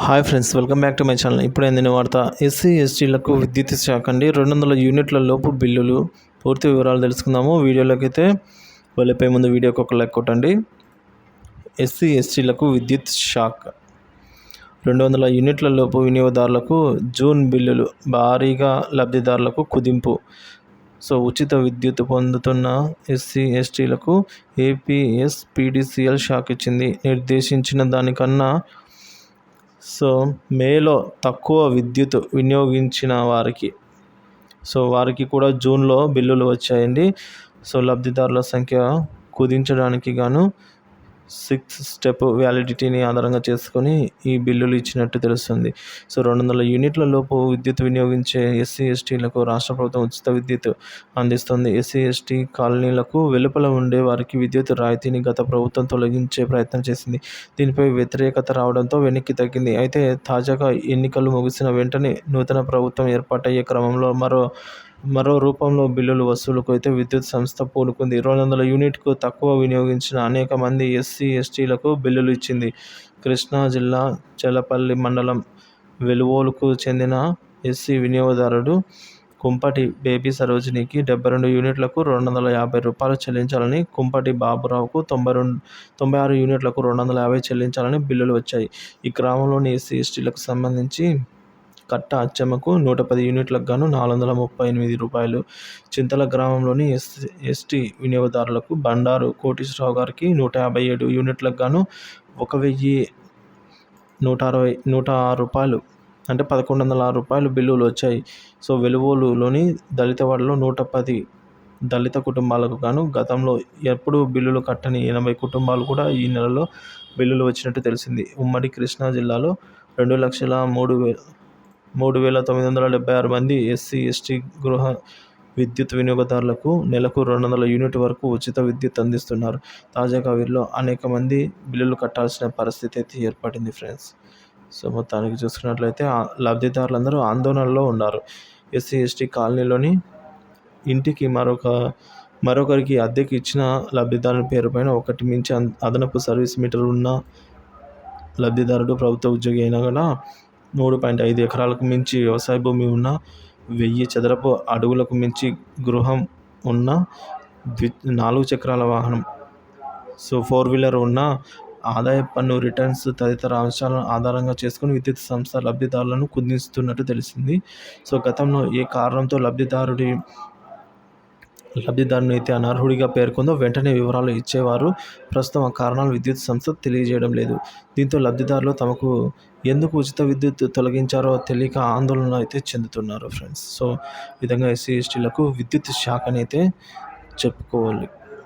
Hi friends, welcome back to my channel. ఇప్పుడు ఏందిన వార్త, SC ఎస్టీలకు విద్యుత్ శాఖ అండి 200 యూనిట్ల లోపు బిల్లులు. పూర్తి వివరాలు తెలుసుకుందాము. వీడియోలోకి అయితే వెళ్ళిపోయే ముందు వీడియోకి ఒక లైక్ కొట్టండి. ఎస్సీ ఎస్టీలకు విద్యుత్ శాఖ 200 యూనిట్ల లోపు వినియోగదారులకు జూన్ బిల్లులు భారీగా, లబ్ధిదారులకు కుదింపు. సో ఉచిత విద్యుత్ పొందుతున్న ఎస్సీ ఎస్టీలకు ఏపీఎస్పీడీసీఎల్ షాక్ ఇచ్చింది. నిర్దేశించిన దానికన్నా మేలో తక్కువ విద్యుత్ వినియోగించిన వారికి కూడా జూన్లో బిల్లులు వచ్చాయండి. లబ్ధిదారుల సంఖ్య కుదించడానికి గాను 6 స్టెప్ వ్యాలిడిటీని ఆధారంగా చేసుకొని ఈ బిల్లులు ఇచ్చినట్టు తెలుస్తుంది. 200 యూనిట్ల లోపు విద్యుత్ వినియోగించే ఎస్సీ ఎస్టీలకు రాష్ట్ర ప్రభుత్వం ఉచిత విద్యుత్ అందిస్తుంది. ఎస్సీ ఎస్టీ కాలనీలకు వెలుపల ఉండే వారికి విద్యుత్ రాయితీని గత ప్రభుత్వం తొలగించే ప్రయత్నం చేసింది. దీనిపై వ్యతిరేకత రావడంతో వెనక్కి తగ్గింది. అయితే తాజాగా ఎన్నికలు ముగిసిన వెంటనే నూతన ప్రభుత్వం ఏర్పాటయ్యే క్రమంలో మరో రూపంలో బిల్లుల వసూలుకు అయితే విద్యుత్ సంస్థ పూనుకుంది. 200 యూనిట్కు తక్కువ వినియోగించిన అనేక మంది ఎస్సీ ఎస్టీలకు బిల్లులు ఇచ్చింది. కృష్ణా జిల్లా చెలపల్లి మండలం వెలువోలుకు చెందిన ఎస్సీ వినియోగదారుడు కుంపటి బేబీ సరోజినికి 72 యూనిట్లకు రూ. 250 చెల్లించాలని, కుంపటి బాబురావుకు 96 యూనిట్లకు 250 చెల్లించాలని బిల్లులు వచ్చాయి. ఈ గ్రామంలోని ఎస్సీ ఎస్టీలకు సంబంధించి కట్ట అచ్చమ్మకు 110 యూనిట్లకు గాను రూ. 438. చింతల గ్రామంలోని ఎస్టీ వినియోగదారులకు బండారు కోటేశ్వరరావు గారికి 157 యూనిట్లకు గాను రూ. 1,106 అంటే రూ. 1,106 బిల్లులు వచ్చాయి. వెలువోలులోని దళితవాడలో 110 దళిత కుటుంబాలకు గాను గతంలో ఎప్పుడూ బిల్లులు కట్టని 80 కుటుంబాలు కూడా ఈ నెలలో బిల్లులు వచ్చినట్టు తెలిసింది. ఉమ్మడి కృష్ణా జిల్లాలో 2,03,976 మంది ఎస్సీ ఎస్టీ గృహ విద్యుత్ వినియోగదారులకు నెలకు 200 యూనిట్ వరకు ఉచిత విద్యుత్ అందిస్తున్నారు. తాజాగా వీరిలో అనేక మంది బిల్లులు కట్టాల్సిన పరిస్థితి అయితే ఏర్పడింది ఫ్రెండ్స్. మొత్తానికి చూసుకున్నట్లయితే లబ్ధిదారులందరూ ఆందోళనలో ఉన్నారు. ఎస్సీ ఎస్టీ కాలనీలోని ఇంటికి మరొకరికి అద్దెకి ఇచ్చిన లబ్ధిదారుని పేరుపైన ఒకటి మించి అదనపు సర్వీస్ మీటర్ ఉన్న లబ్ధిదారుడు ప్రభుత్వ ఉద్యోగి అయినా కూడా 3.5 ఎకరాలకు మించి వ్యవసాయ భూమి ఉన్న, 1000 చదరపు అడుగులకు మించి గృహం ఉన్న, 4 చక్రాల వాహనం 4 వీలర్ ఉన్న, ఆదాయ పన్ను రిటర్న్స్ తదితర అంశాలను ఆధారంగా చేసుకుని విద్యుత్ సంస్థ లబ్ధిదారులను కుదిస్తున్నట్టు తెలిసింది. గతంలో ఏ కారణంతో లబ్ధిదారుని అయితే అనర్హుడిగా పేర్కొందో వెంటనే వివరాలు ఇచ్చేవారు. ప్రస్తుతం ఆ కారణాలు విద్యుత్ సంస్థ తెలియజేయడం లేదు. దీంతో లబ్ధిదారులు తమకు ఎందుకు ఉచిత విద్యుత్ తొలగించారో తెలియక ఆందోళన అయితే చెందుతున్నారు ఫ్రెండ్స్. ఈ విధంగా ఎస్సీ ఎస్టీలకు విద్యుత్ శాఖని అయితే చెప్పుకోవాలి.